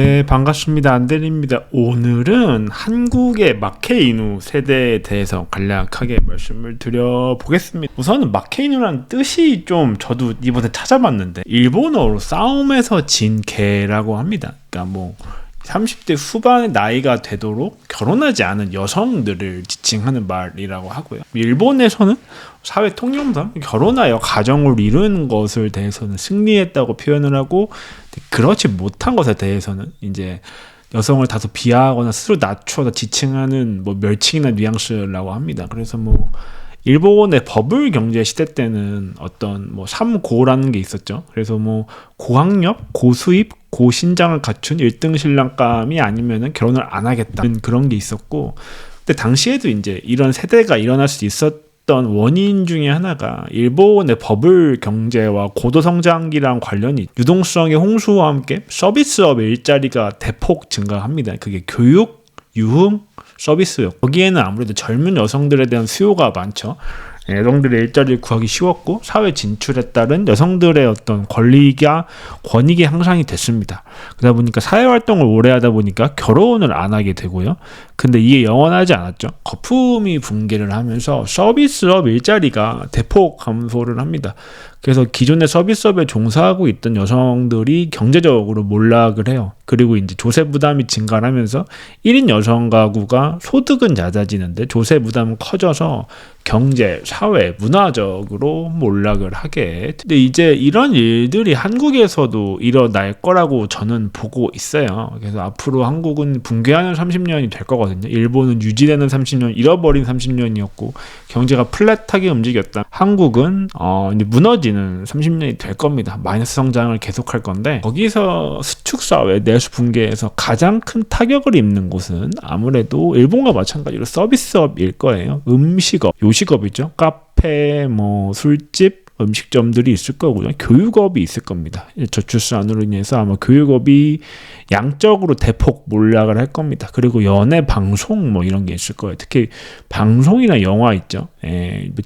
네, 반갑습니다. 안대리입니다. 오늘은 한국의 마케이누 세대에 대해서 간략하게 말씀을 드려보겠습니다. 우선은 마케이누라는 뜻이 좀 저도 이번에 찾아봤는데 일본어로 싸움에서 진 개라고 합니다. 그러니까 뭐 30대 후반의 나이가 되도록 결혼하지 않은 여성들을 지칭하는 말이라고 하고요. 일본에서는 사회 통념상 결혼하여 가정을 이루는 것을 대해서는 승리했다고 표현을 하고, 그렇지 못한 것에 대해서는 이제 여성을 다소 비하하거나 스스로 낮춰서 지칭하는 뭐 멸칭이나 뉘앙스라고 합니다. 그래서 뭐 일본의 버블 경제 시대 때는 어떤 뭐 3고라는 게 있었죠. 그래서 뭐 고학력, 고수입, 고신장을 갖춘 1등 신랑감이 아니면은 결혼을 안 하겠다는 그런 게 있었고, 근데 당시에도 이제 이런 세대가 일어날 수 있었던 원인 중에 하나가 일본의 버블 경제와 고도 성장기랑 관련이 유동성의 홍수와 함께 서비스업의 일자리가 대폭 증가합니다. 그게 교육, 유흥, 서비스업. 거기에는 아무래도 젊은 여성들에 대한 수요가 많죠. 여성들의 일자리를 구하기 쉬웠고 사회 진출에 따른 여성들의 어떤 권리가 권익이 향상이 됐습니다. 그러다 보니까 사회활동을 오래 하다 보니까 결혼을 안 하게 되고요. 근데 이게 영원하지 않았죠. 거품이 붕괴를 하면서 서비스업 일자리가 대폭 감소를 합니다. 그래서 기존의 서비스업에 종사하고 있던 여성들이 경제적으로 몰락을 해요. 그리고 이제 조세 부담이 증가를 하면서 1인 여성 가구가 소득은 잦아지는데 조세 부담은 커져서 경제, 사회, 문화적으로 몰락을 하게. 근데 이제 이런 일들이 한국에서도 일어날 거라고 저는 보고 있어요. 그래서 앞으로 한국은 붕괴하는 30년이 될 거거든요. 일본은 유지되는 30년, 잃어버린 30년이었고 경제가 플랫하게 움직였다. 한국은 이제 무너지는 30년이 될 겁니다. 마이너스 성장을 계속할 건데, 거기서 수축사회, 내수 붕괴에서 가장 큰 타격을 입는 곳은 아무래도 일본과 마찬가지로 서비스업일 거예요. 음식업, 요식업이죠. 카페, 뭐 술집, 음식점들이 있을 거고요. 교육업이 있을 겁니다. 저출산으로 인해서 아마 교육업이 양적으로 대폭 몰락을 할 겁니다. 그리고 연예, 방송 뭐 이런 게 있을 거예요. 특히 방송이나 영화 있죠.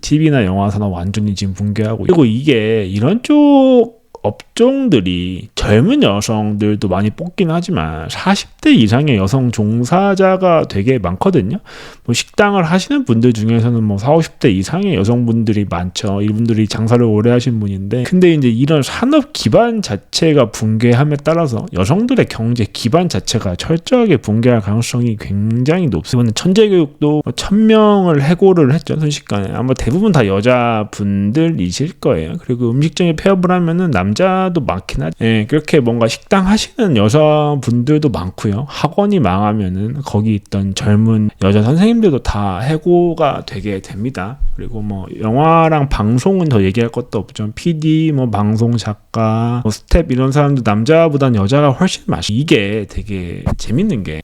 TV나 영화 산업 완전히 지금 붕괴하고, 그리고 이게 이런 쪽 업종들이 젊은 여성들도 많이 뽑긴 하지만 40대 이상의 여성 종사자가 되게 많거든요. 뭐 식당을 하시는 분들 중에서는 뭐 40, 50대 이상의 여성분들이 많죠. 이분들이 장사를 오래 하신 분인데, 근데 이제 이런 산업 기반 자체가 붕괴함에 따라서 여성들의 경제 기반 자체가 철저하게 붕괴할 가능성이 굉장히 높습니다. 이번에 천재교육도 1000명을 해고를 했죠. 순식간에. 아마 대부분 다 여자분들이실 거예요. 그리고 음식점에 폐업을 하면은 남자도 많긴 하죠. 그렇게 뭔가 식당 하시는 여성분들도 많고요. 학원이 망하면은 거기 있던 젊은 여자 선생님들도 다 해고가 되게 됩니다. 그리고 뭐 영화랑 방송은 더 얘기할 것도 없죠. PD, 뭐 방송 작가, 뭐 스텝 이런 사람들 남자보다는 여자가 훨씬 많죠. 이게 되게 재밌는 게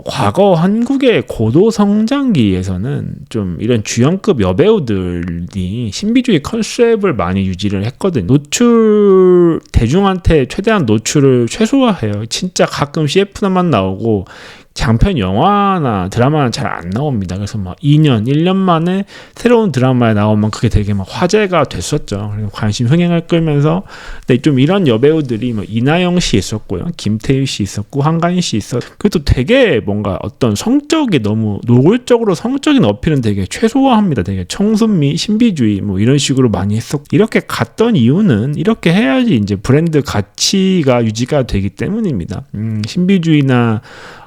과거 한국의 고도 성장기에서는 좀 이런 주연급 여배우들이 신비주의 컨셉을 많이 유지를 했거든요. 대중한테 최대한 노출을 최소화해요. 진짜 가끔 CF만 나오고 장편 영화나 드라마는 잘 안 나옵니다. 그래서 막 2년, 1년 만에 새로운 드라마에 나오면 그게 되게 막 화제가 됐었죠. 그래서 관심 흥행을 끌면서, 근데 좀 이런 여배우들이 뭐 이나영 씨 있었고요, 김태희 씨 있었고, 한가인 씨 있었고, 그것도 되게 뭔가 어떤 성적이 너무 노골적으로 성적인 어필은 되게 최소화합니다. 되게 청순미, 신비주의 뭐 이런 식으로 많이 했었고, 이렇게 갔던 이유는 이렇게 해야지 이제 브랜드 가치가 유지가 되기 때문입니다. 신비주의나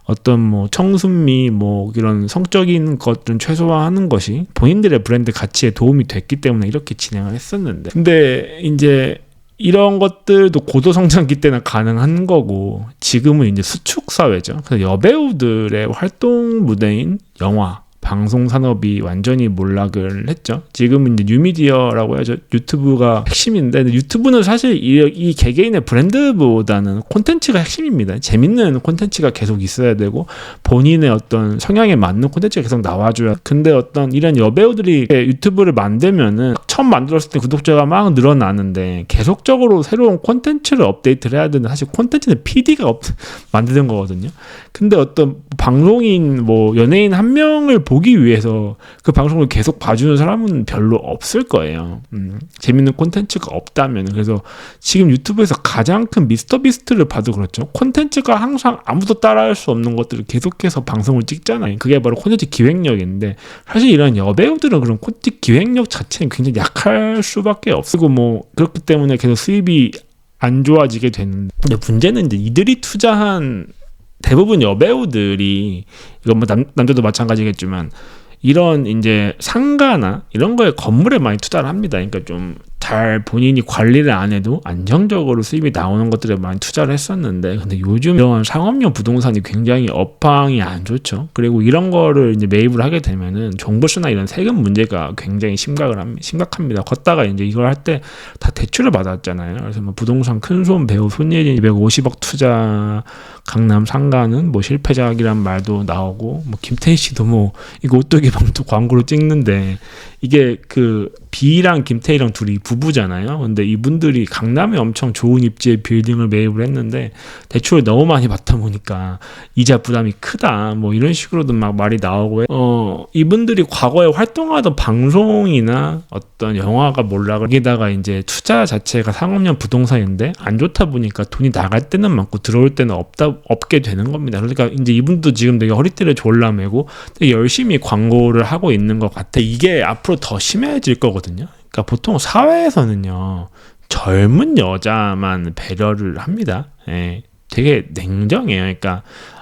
어떤 뭐 청순미, 뭐 이런 성적인 것 좀 최소화하는 것이 본인들의 브랜드 가치에 도움이 됐기 때문에 이렇게 진행을 했었는데, 근데 이제 이런 것들도 고도 성장기 때는 가능한 거고, 지금은 이제 수축 사회죠. 그래서 여배우들의 활동 무대인 영화, 방송 산업이 완전히 몰락을 했죠. 지금은 이제 뉴미디어라고 하죠. 유튜브가 핵심인데, 유튜브는 사실 이 개개인의 브랜드보다는 콘텐츠가 핵심입니다. 재밌는 콘텐츠가 계속 있어야 되고 본인의 어떤 성향에 맞는 콘텐츠가 계속 나와줘야. 근데 어떤 이런 여배우들이 유튜브를 만들면은 처음 만들었을 때 구독자가 막 늘어나는데 계속적으로 새로운 콘텐츠를 업데이트를 해야 되는데, 사실 콘텐츠는 PD가 만드는 거거든요. 근데 어떤 방송인 뭐 연예인 한 명을 보고 보기 위해서 그 방송을 계속 봐주는 사람은 별로 없을 거예요. 재밌는 콘텐츠가 없다면. 그래서 지금 유튜브에서 가장 큰 미스터 비스트를 봐도 그렇죠. 콘텐츠가 항상 아무도 따라할 수 없는 것들을 계속해서 방송을 찍잖아요. 그게 바로 콘텐츠 기획력인데, 사실 이런 여배우들은 그런 콘텐츠 기획력 자체는 굉장히 약할 수밖에 없고, 뭐 그렇기 때문에 계속 수입이 안 좋아지게 되는데, 문제는 이제 이들이 투자한 대부분 여배우들이, 이건 뭐 남자도 마찬가지겠지만, 이런 이제 상가나 이런 거에 건물에 많이 투자를 합니다. 그러니까 좀 잘 본인이 관리를 안 해도 안정적으로 수입이 나오는 것들에 많이 투자를 했었는데, 근데 요즘 이런 상업용 부동산이 굉장히 업황이 안 좋죠. 그리고 이런 거를 이제 매입을 하게 되면은 종부세나 이런 세금 문제가 굉장히 심각합니다. 걷다가 이제 이걸 할 때 다 대출을 받았잖아요. 그래서 뭐 부동산 큰손 배우 손예진 250억 투자 강남 상가는 뭐 실패작이란 말도 나오고, 뭐 김태희 씨도 뭐 이거 오뚜기 방도 광고로 찍는데, 이게 그 비랑 김태희랑 둘이 부부잖아요. 근데 이분들이 강남에 엄청 좋은 입지의 빌딩을 매입을 했는데 대출을 너무 많이 받다 보니까 이자 부담이 크다, 뭐 이런 식으로도 막 말이 나오고, 이분들이 과거에 활동하던 방송이나 어떤 영화가 몰라, 거기다가 이제 투자 자체가 상업용 부동산인데 안 좋다 보니까 돈이 나갈 때는 많고 들어올 때는 없게 되는 겁니다. 그러니까 이제 이분도 지금 되게 허리띠를 졸라매고 되게 열심히 광고를 하고 있는 것 같아. 이게 앞으로 더 심해질 거거든요. 그러니까 보통 사회에서는요, 젊은 여자만 배려를 합니다. 예, 되게 냉정해요. 그러니까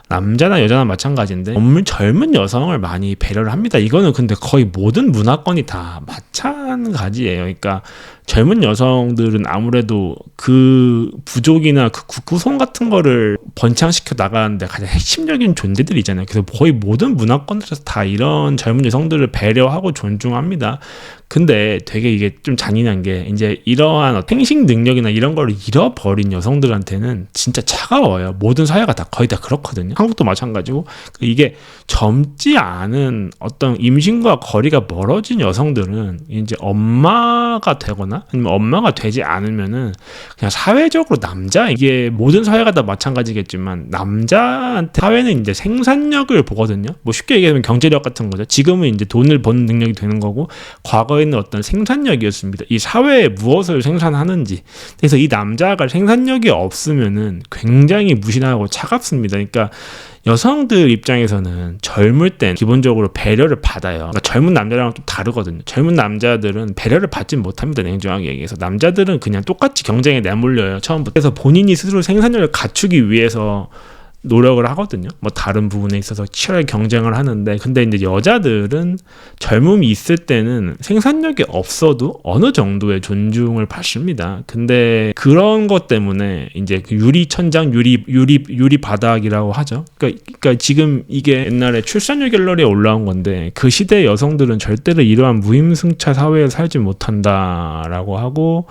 남자나 여자나 마찬가지인데 젊은 여성을 많이 배려를 합니다. 이거는 근데 거의 모든 문화권이 다 마찬가지예요. 그러니까 젊은 여성들은 아무래도 그 부족이나 그 구성 같은 거를 번창시켜 나가는데 가장 핵심적인 존재들이잖아요. 그래서 거의 모든 문화권에서 다 이런 젊은 여성들을 배려하고 존중합니다. 근데 되게 이게 좀 잔인한 게, 이제 이러한 생식 능력이나 이런 걸 잃어버린 여성들한테는 진짜 차가워요. 모든 사회가 다 거의 다 그렇거든요. 한국도 마찬가지고, 이게 젊지 않은 어떤 임신과 거리가 멀어진 여성들은 이제 엄마가 되거나 아니면 엄마가 되지 않으면은 그냥 사회적으로 이게 모든 사회가 다 마찬가지겠지만 남자한테 사회는 이제 생산력을 보거든요. 뭐 쉽게 얘기하면 경제력 같은 거죠. 지금은 이제 돈을 버는 능력이 되는 거고, 과거에는 어떤 생산력이었습니다. 이 사회에 무엇을 생산하는지. 그래서 이 남자가 생산력이 없으면은 굉장히 무신하고 차갑습니다. 그러니까 여성들 입장에서는 젊을 땐 기본적으로 배려를 받아요. 그러니까 젊은 남자랑은 좀 다르거든요. 젊은 남자들은 배려를 받지 못합니다. 냉정하게 얘기해서. 남자들은 그냥 똑같이 경쟁에 내몰려요, 처음부터. 그래서 본인이 스스로 생산력을 갖추기 위해서 노력을 하거든요. 뭐 다른 부분에 있어서 치열하게 경쟁을 하는데, 근데 이제 여자들은 젊음이 있을 때는 생산력이 없어도 어느 정도의 존중을 받습니다. 근데 그런 것 때문에 이제 그 유리 천장, 유리 바닥이라고 하죠. 그러니까 지금 이게 옛날에 출산율 갤러리에 올라온 건데, 그 시대 여성들은 절대로 이러한 무임승차 사회에 살지 못한다라고 하고,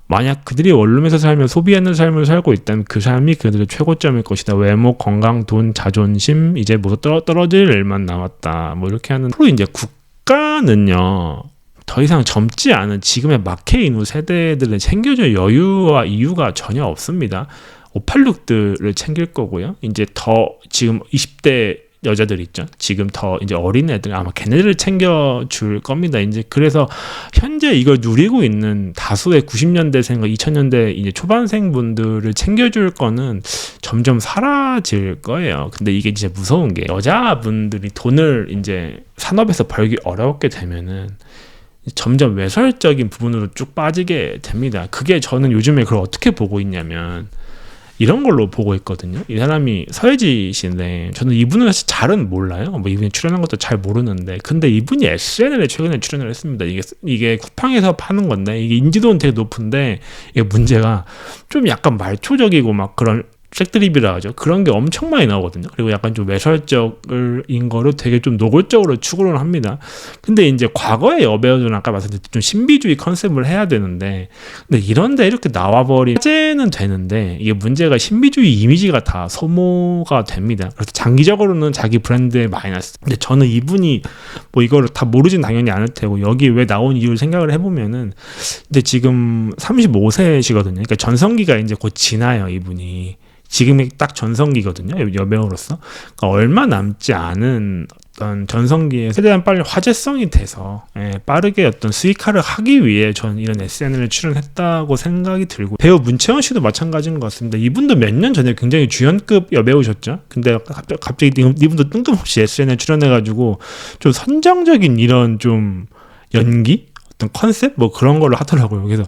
만약 그들이 원룸에서 살며 소비하는 삶을 살고 있다면 그 삶이 그들의 최고점일 것이다. 외모, 건강, 돈, 자존심, 이제 모두 떨어질 일만 남았다. 뭐 이렇게 하는. 앞으로 이제 국가는요, 더 이상 젊지 않은 지금의 마케인후 세대들을 챙겨줄 여유와 이유가 전혀 없습니다. 586들을 챙길 거고요. 이제 더 지금 20대 여자들 있죠. 지금 더 이제 어린 애들, 아마 걔네들을 챙겨줄 겁니다. 이제 그래서 현재 이걸 누리고 있는 다수의 90년대생과 2000년대 이제 초반생 분들을 챙겨줄 거는 점점 사라질 거예요. 근데 이게 진짜 무서운 게, 여자분들이 돈을 이제 산업에서 벌기 어렵게 되면은 점점 외설적인 부분으로 쭉 빠지게 됩니다. 그게 저는 요즘에 그걸 어떻게 보고 있냐면, 이런 걸로 보고 있거든요. 이 사람이 서예지 씨인데, 저는 이분은 사실 잘은 몰라요. 뭐 이분이 출연한 것도 잘 모르는데, 근데 이분이 SNL에 최근에 출연을 했습니다. 이게 쿠팡에서 파는 건데, 이게 인지도는 되게 높은데, 이게 문제가 좀 약간 말초적이고 막 그런 색드립이라 하죠. 그런 게 엄청 많이 나오거든요. 그리고 약간 좀 외설적인 거를 되게 좀 노골적으로 추구를 합니다. 근데 이제 과거의 여배우들은 아까 말씀드렸듯이 좀 신비주의 컨셉을 해야 되는데, 근데 이런데 이렇게 나와버린 화제는 되는데, 이게 문제가 신비주의 이미지가 다 소모가 됩니다. 그래서 장기적으로는 자기 브랜드에 마이너스. 근데 저는 이분이 뭐 이거를 다 모르진 당연히 않을 테고, 여기 왜 나온 이유를 생각을 해보면은, 이제 지금 35세시거든요. 그러니까 전성기가 이제 곧 지나요, 이분이. 지금이 딱 전성기거든요, 여배우로서. 그러니까 얼마 남지 않은 어떤 전성기에 최대한 빨리 화제성이 돼서 빠르게 어떤 수익화를 하기 위해 전 이런 SNL에 출연했다고 생각이 들고, 배우 문채원 씨도 마찬가지인 것 같습니다. 이분도 몇 년 전에 굉장히 주연급 여배우셨죠. 근데 갑자기 이분도 뜬금없이 SNL에 출연해가지고 좀 선정적인 이런 좀 연기? 어떤 컨셉? 뭐 그런 걸로 하더라고요. 그래서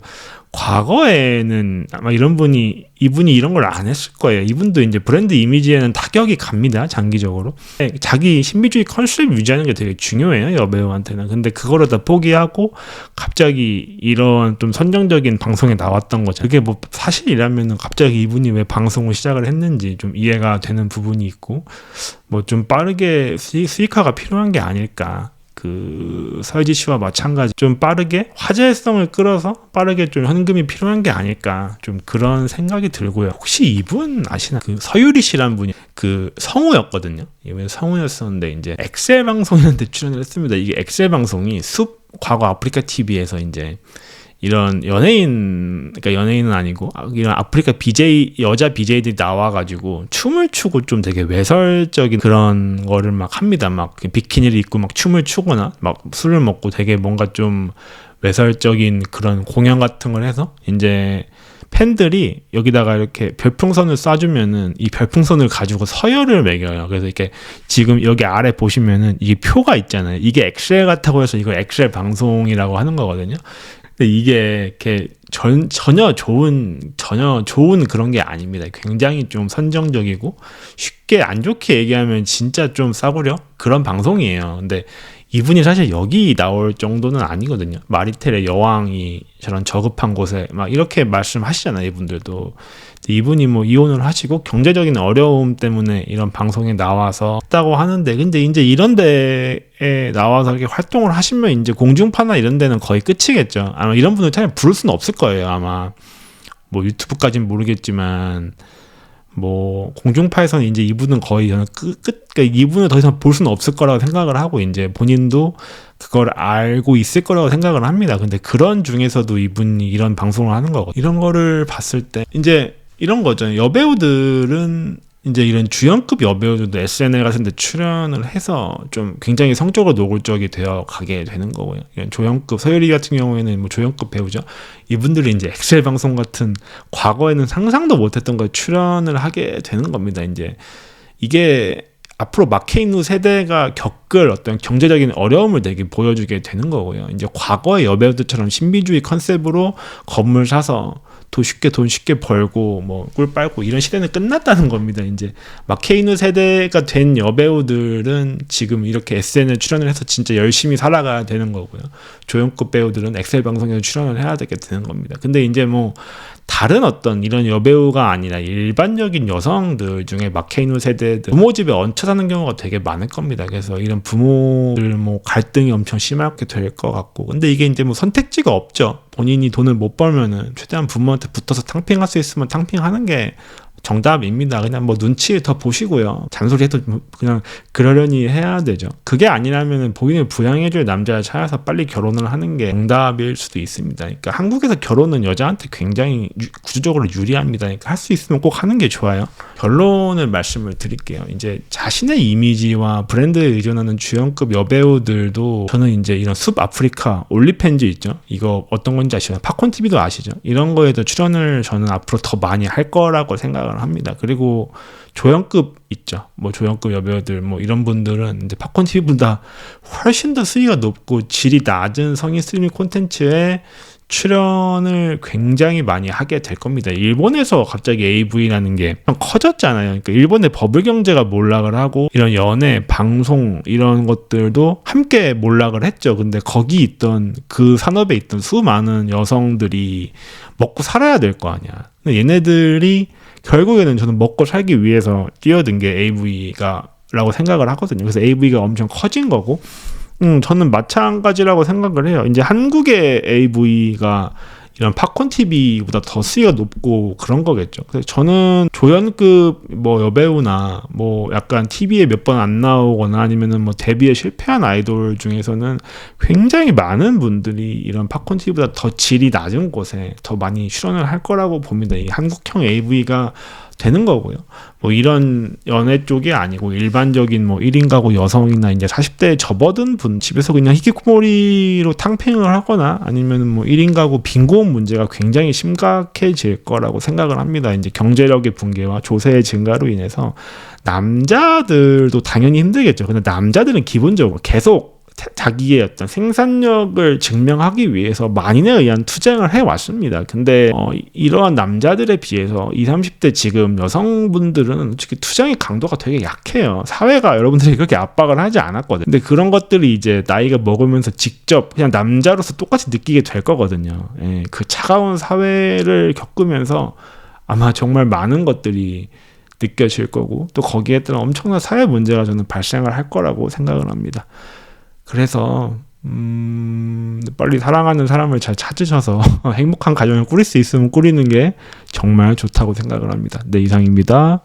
과거에는 아마 이분이 이런 걸 안 했을 거예요. 이분도 이제 브랜드 이미지에는 타격이 갑니다. 장기적으로. 자기 신비주의 컨셉 유지하는 게 되게 중요해요. 여배우한테는. 근데 그거를 다 포기하고 갑자기 이런 좀 선정적인 방송에 나왔던 거죠. 그게 뭐 사실이라면 갑자기 이분이 왜 방송을 시작을 했는지 좀 이해가 되는 부분이 있고, 뭐 좀 빠르게 수익화가 필요한 게 아닐까. 그 서유지 씨와 마찬가지 좀 빠르게 화제성을 끌어서 빠르게 좀 현금이 필요한 게 아닐까, 좀 그런 생각이 들고요. 혹시 이분 아시나? 그 서유리 씨라는 분이 그 성우였거든요. 이분 성우였었는데 이제 엑셀 방송이라는 데 출연을 했습니다. 이게 엑셀 방송이 과거 아프리카 TV에서 이제 이런 그러니까 연예인은 아니고 이런 아프리카 여자 BJ들이 나와가지고 춤을 추고 좀 되게 외설적인 그런 거를 막 합니다. 막 비키니를 입고 막 춤을 추거나 막 술을 먹고 되게 뭔가 좀 외설적인 그런 공연 같은 걸 해서 이제 팬들이 여기다가 이렇게 별풍선을 쏴주면은 이 별풍선을 가지고 서열을 매겨요. 그래서 이렇게 지금 여기 아래 보시면은 이게 표가 있잖아요. 이게 엑셀 같다고 해서 이거 엑셀 방송이라고 하는 거거든요. 근데 이게 이렇게 전혀 좋은 그런 게 아닙니다. 굉장히 좀 선정적이고 쉽게 안 좋게 얘기하면 진짜 좀 싸구려 그런 방송이에요. 근데 이분이 사실 여기 나올 정도는 아니거든요. 마리텔의 여왕이 저런 저급한 곳에 막 이렇게 말씀하시잖아요. 이분들도. 이분이 뭐 이혼을 하시고 경제적인 어려움 때문에 이런 방송에 나와서 했다고 하는데, 근데 이제 이런 데에 나와서 이렇게 활동을 하시면 이제 공중파나 이런 데는 거의 끝이겠죠. 아마 이런 분들 차라리 부를 수는 없을 거예요. 아마 뭐 유튜브까지는 모르겠지만 뭐 공중파에서는 이제 이분은 거의 저는 그러니까 이분을 더 이상 볼 수는 없을 거라고 생각을 하고, 이제 본인도 그걸 알고 있을 거라고 생각을 합니다. 근데 그런 중에서도 이분이 이런 방송을 하는 거고, 이런 거를 봤을 때 이제 이런 거죠. 여배우들은 이제 이런 주연급 여배우들도 SNL 같은 데 출연을 해서 좀 굉장히 성적으로 노골적이 되어 가게 되는 거고요. 조연급, 서유리 같은 경우에는 뭐 조연급 배우죠. 이분들이 이제 엑셀 방송 같은 과거에는 상상도 못했던 거에 출연을 하게 되는 겁니다. 이제 이게 앞으로 마케이누 세대가 겪을 어떤 경제적인 어려움을 되게 보여주게 되는 거고요. 이제 과거의 여배우들처럼 신비주의 컨셉으로 건물 사서 돈 쉽게 벌고 뭐 꿀 빨고 이런 시대는 끝났다는 겁니다. 이제 마케이누 세대가 된 여배우들은 지금 이렇게 SNL 출연을 해서 진짜 열심히 살아가야 되는 거고요. 조연급 배우들은 엑셀 방송에서 출연을 해야 되게 되는 겁니다. 근데 이제 뭐 다른 어떤 이런 여배우가 아니라 일반적인 여성들 중에 마케이누 세대들 부모 집에 얹혀 사는 경우가 되게 많을 겁니다. 그래서 이런 부모들 뭐 갈등이 엄청 심하게 될 것 같고, 근데 이게 이제 뭐 선택지가 없죠. 본인이 돈을 못 벌면은 최대한 부모한테 붙어서 탕핑할 수 있으면 탕핑하는 게 정답입니다. 그냥 뭐 눈치 더 보시고요. 잔소리해도 그냥 그러려니 해야 되죠. 그게 아니라면 본인을 부양해줄 남자를 찾아서 빨리 결혼을 하는 게 정답일 수도 있습니다. 그러니까 한국에서 결혼은 여자한테 굉장히 구조적으로 유리합니다. 그러니까 할 수 있으면 꼭 하는 게 좋아요. 결론을 말씀을 드릴게요. 이제 자신의 이미지와 브랜드에 의존하는 주연급 여배우들도 저는 이제 이런 숲 아프리카 올리팬즈 있죠. 이거 어떤 건지 아시죠? 팝콘 TV도 아시죠? 이런 거에도 출연을 저는 앞으로 더 많이 할 거라고 생각을 합니다. 그리고 조연급 있죠. 뭐 조연급 여배우들 뭐 이런 분들은 이제 팝콘 TV보다 훨씬 더 수위가 높고 질이 낮은 성인 스트리밍 콘텐츠에 출연을 굉장히 많이 하게 될 겁니다. 일본에서 갑자기 AV라는 게 커졌잖아요. 그러니까 일본의 버블 경제가 몰락을 하고 이런 연애, 방송 이런 것들도 함께 몰락을 했죠. 근데 거기 있던 그 산업에 있던 수많은 여성들이 먹고 살아야 될 거 아니야. 근데 얘네들이 결국에는 저는 먹고 살기 위해서 뛰어든 게 AV가 라고 생각을 하거든요. 그래서 AV가 엄청 커진 거고, 저는 마찬가지라고 생각을 해요. 이제 한국의 AV가 이런 팝콘 TV보다 더 수위가 높고 그런 거겠죠. 그래서 저는 조연급 뭐 여배우나 뭐 약간 TV에 몇 번 안 나오거나 아니면은 뭐 데뷔에 실패한 아이돌 중에서는 굉장히 많은 분들이 이런 팝콘 TV보다 더 질이 낮은 곳에 더 많이 출연을 할 거라고 봅니다. 이 한국형 AV가 되는 거고요. 뭐 이런 연애 쪽이 아니고 일반적인 뭐 1인 가구 여성이나 이제 40대에 접어든 분 집에서 그냥 히키코모리로 탕평을 하거나 아니면 뭐 1인 가구 빈곤 문제가 굉장히 심각해질 거라고 생각을 합니다. 이제 경제력의 붕괴와 조세의 증가로 인해서 남자들도 당연히 힘들겠죠. 근데 남자들은 기본적으로 계속 자기의 어떤 생산력을 증명하기 위해서 만인에 의한 투쟁을 해왔습니다. 근데 이러한 남자들에 비해서 20, 30대 지금 여성분들은 솔직히 투쟁의 강도가 되게 약해요. 사회가 여러분들이 그렇게 압박을 하지 않았거든요. 근데 그런 것들이 이제 나이가 먹으면서 직접 그냥 남자로서 똑같이 느끼게 될 거거든요. 예, 그 차가운 사회를 겪으면서 아마 정말 많은 것들이 느껴질 거고 또 거기에 따른 엄청난 사회 문제가 저는 발생을 할 거라고 생각을 합니다. 그래서 빨리 사랑하는 사람을 잘 찾으셔서 행복한 가정을 꾸릴 수 있으면 꾸리는 게 정말 좋다고 생각을 합니다. 네, 이상입니다.